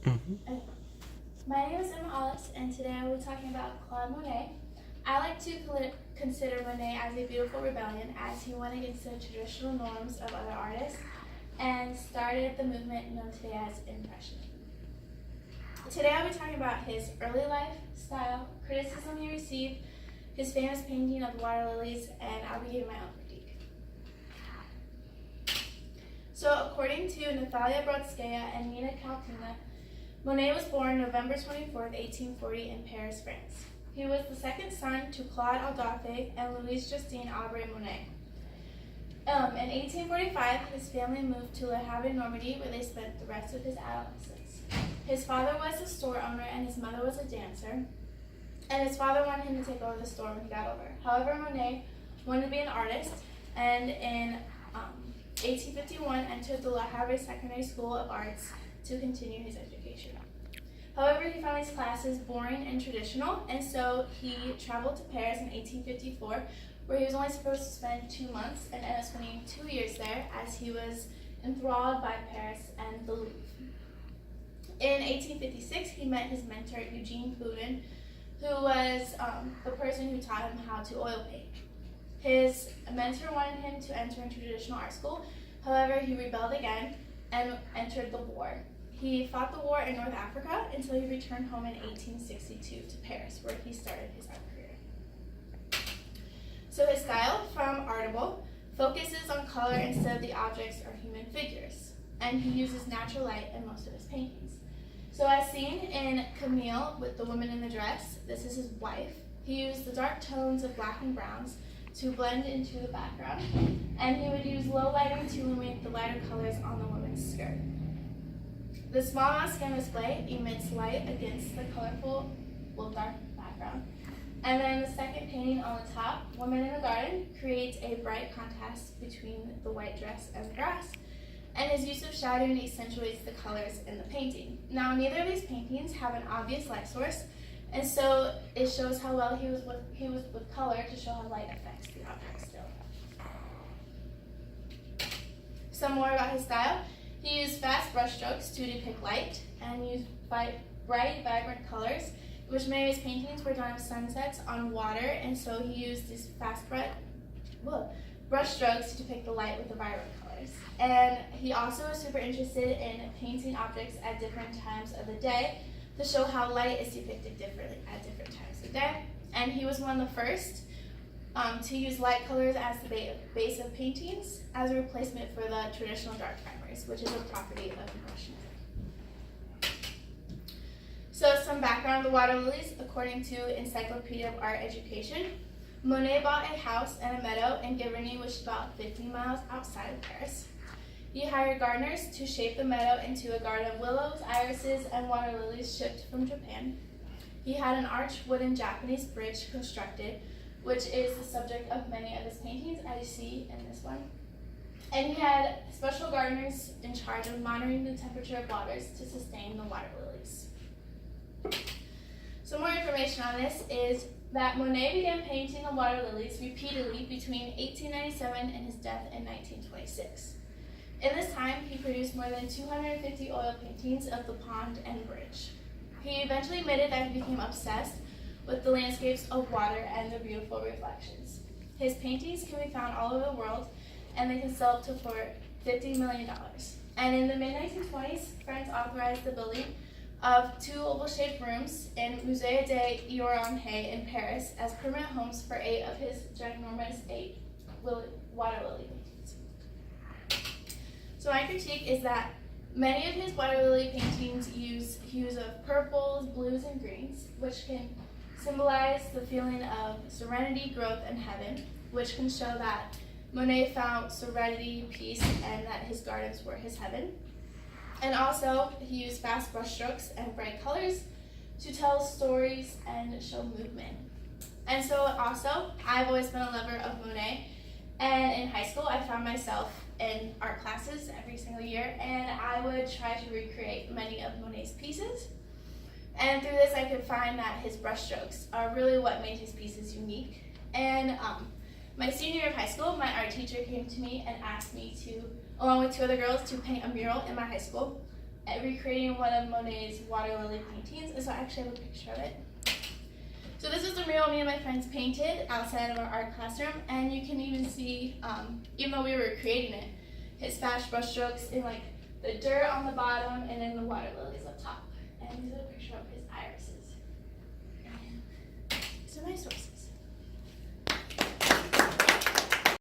Okay. My name is Emma Hollis, and today I will be talking about Claude Monet. I like to consider Monet as a beautiful rebellion, as he went against the traditional norms of other artists and started the movement known today as Impressionism. Today I'll be talking about his early life, style, criticism he received, his famous painting of the water lilies, and I'll be giving my own critique. So according to Natalia Brodskaya and Nina Kalkina, Monet was born November 24th, 1840 in Paris, France. He was the second son to Claude Aldathe and Louise Justine Aubrey Monet. In 1845, his family moved to Le Havre, Normandy, where they spent the rest of his adolescence. His father was a store owner and his mother was a dancer, and his father wanted him to take over the store when he got older. However, Monet wanted to be an artist, and in 1851 entered the Le Havre Secondary School of Arts to continue his education. However, he found these classes boring and traditional, and so he traveled to Paris in 1854, where he was only supposed to spend 2 months and ended up spending 2 years there, as he was enthralled by Paris and the Louvre. In 1856, he met his mentor, Eugene Boudin, who was the person who taught him how to oil paint. His mentor wanted him to enter into traditional art school. However, he rebelled again and entered the war. He fought the war in North Africa until he returned home in 1862 to Paris, where he started his art career. So his style, from Artable, focuses on color instead of the objects or human figures, and he uses natural light in most of his paintings. So as seen in Camille with the woman in the dress, this is his wife. He used the dark tones of black and browns to blend into the background, and he would use low lighting to illuminate the lighter colors on the woman's skirt. The small mouse canvas display emits light against the colorful, dark background. And then the second painting on the top, Woman in the Garden, creates a bright contrast between the white dress and the grass. And his use of shadowing accentuates the colors in the painting. Now, neither of these paintings have an obvious light source, and so it shows how well he was with color to show how light affects the object still. Some more about his style. He used fast brushstrokes to depict light and used bright, vibrant colors, which many of his paintings were done of sunsets on water, and so he used these fast brushstrokes to depict the light with the vibrant colors. And he also was super interested in painting objects at different times of the day to show how light is depicted differently at different times of the day. And he was one of the first to use light colors as the base of paintings as a replacement for the traditional dark primers, which is a property of Impressionism. So some background of the water lilies, according to Encyclopedia of Art Education. Monet bought a house and a meadow in Giverny, which is about 15 miles outside of Paris. He hired gardeners to shape the meadow into a garden of willows, irises, and water lilies shipped from Japan. He had an arched wooden Japanese bridge constructed, which is the subject of many of his paintings, as you see in this one. And he had special gardeners in charge of monitoring the temperature of waters to sustain the water lilies. Some more information on this is that Monet began painting the water lilies repeatedly between 1897 and his death in 1926. In this time, he produced more than 250 oil paintings of the pond and bridge. He eventually admitted that he became obsessed with the landscapes of water and their beautiful reflections. His paintings can be found all over the world, and they can sell up to for $50 million. And in the mid-1920s, France authorized the building of 2 oval-shaped rooms in Musée des Orangeries in Paris as permanent homes for 8 of his ginormous 8 water lily paintings. So my critique is that many of his water lily paintings use hues of purples, blues, and greens, which can symbolize the feeling of serenity, growth, and heaven, which can show that Monet found serenity, peace, and that his gardens were his heaven. And also, he used fast brushstrokes and bright colors to tell stories and show movement. And so also, I've always been a lover of Monet, and in high school, I found myself in art classes every single year, and I would try to recreate many of Monet's pieces. And through this, I could find that his brushstrokes are really what made his pieces unique. And my senior year of high school, my art teacher came to me and asked me to, along with 2 other girls, to paint a mural in my high school. recreating one of Monet's water lily paintings. And so I actually have a picture of it. So this is the mural me and my friends painted outside of our art classroom, and you can even see, even though we were creating it, his fast brush strokes in like the dirt on the bottom and then the water lilies up top. And this is a picture of his iris.